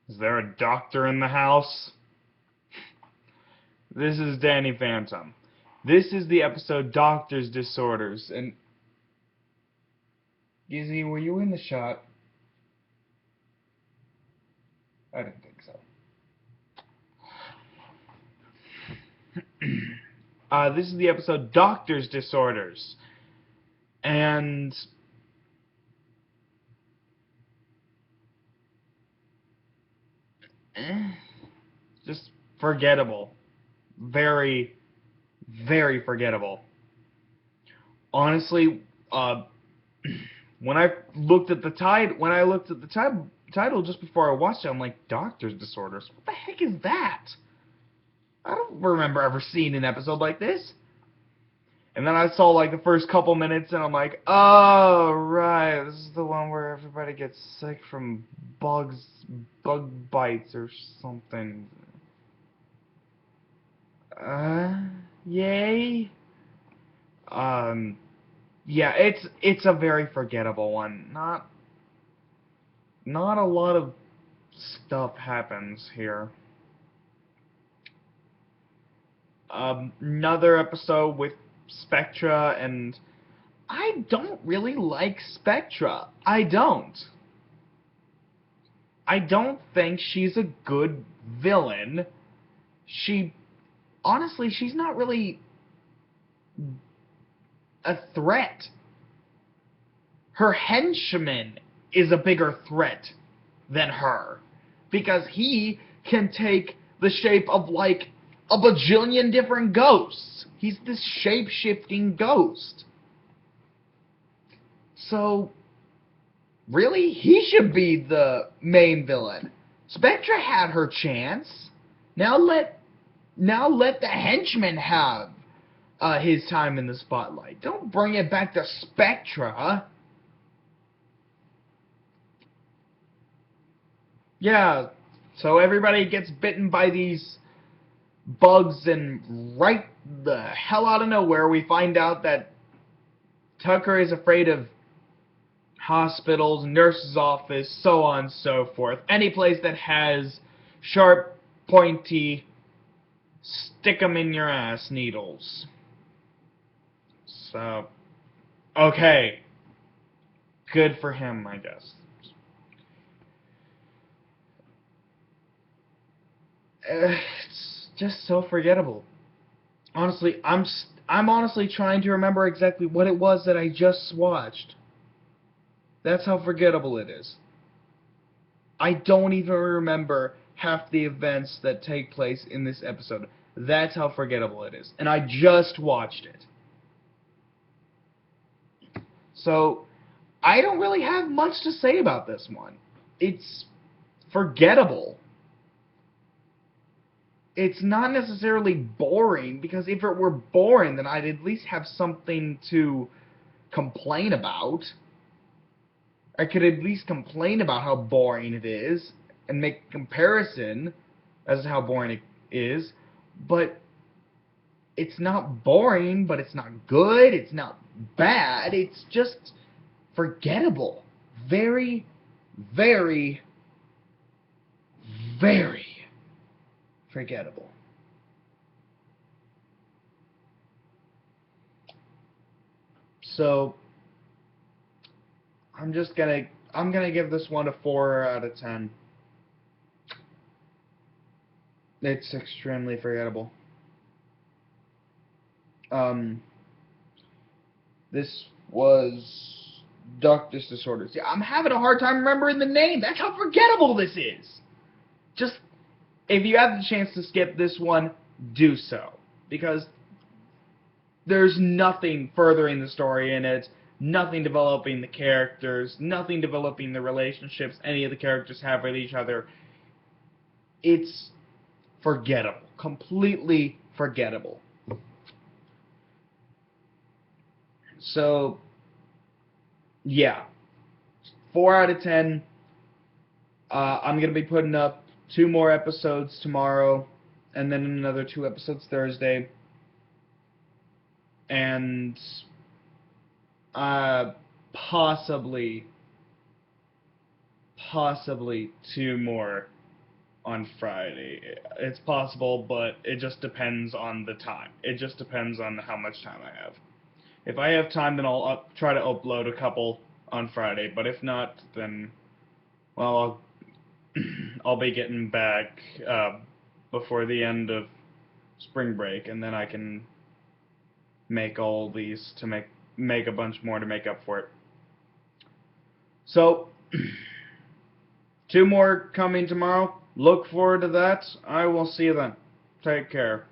Is there a doctor in the house? This is Danny Phantom. This is the episode Doctor's Disorders, and Gizzy, were you in the shot? I didn't think so. This is the episode Doctor's Disorders, and just forgettable. Very, very forgettable. Honestly, when I looked at the title just before I watched it, I'm like, Doctor's Disorders. What the heck is that? I don't remember ever seeing an episode like this. And then I saw like the first couple minutes, and I'm like, oh right, this is the one where everybody gets sick from bug bites or something. Yay. Yeah, it's a very forgettable one. Not a lot of stuff happens here. Another episode with Spectra, and I don't really like Spectra. I don't. I don't think she's a good villain. Honestly, she's not really a threat. Her henchman is a bigger threat than her, because he can take the shape of like a bajillion different ghosts. He's this shape-shifting ghost. So, really, he should be the main villain. Spectra had her chance. Now let the henchman have his time in the spotlight. Don't bring it back to Spectra. Yeah, so everybody gets bitten by these bugs, and right the hell out of nowhere we find out that Tucker is afraid of hospitals, nurse's office, so on and so forth. Any place that has sharp, pointy, stick 'em in your ass needles. So, okay. Good for him, I guess. It's just so forgettable. Honestly, I'm honestly trying to remember exactly what it was that I just watched. That's how forgettable it is. I don't even remember half the events that take place in this episode. That's how forgettable it is. And I just watched it. So, I don't really have much to say about this one. It's forgettable. It's not necessarily boring, because if it were boring, then I'd at least have something to complain about. I could at least complain about how boring it is and make a comparison as to how boring it is, but it's not boring, but it's not good, it's not bad, it's just forgettable. Very, very, very forgettable. So, I'm gonna give this one a 4 out of 10. It's extremely forgettable. Um, this was Doctor's Disorders. Yeah, I'm having a hard time remembering the name. That's how forgettable this is. Just, if you have the chance to skip this one, do so. Because there's nothing furthering the story in it, nothing developing the characters, nothing developing the relationships any of the characters have with each other. It's forgettable. Completely forgettable. So, yeah. 4 out of 10. I'm going to be putting up 2 more episodes tomorrow, and then another 2 episodes Thursday. And possibly 2 more on Friday. It's possible, but it just depends on the time. It just depends on how much time I have. If I have time, then I'll try to upload a couple on Friday, but if not, then, well, I'll be getting back before the end of spring break, and then I can make all these to make a bunch more to make up for it. So, 2 more coming tomorrow. Look forward to that. I will see you then. Take care.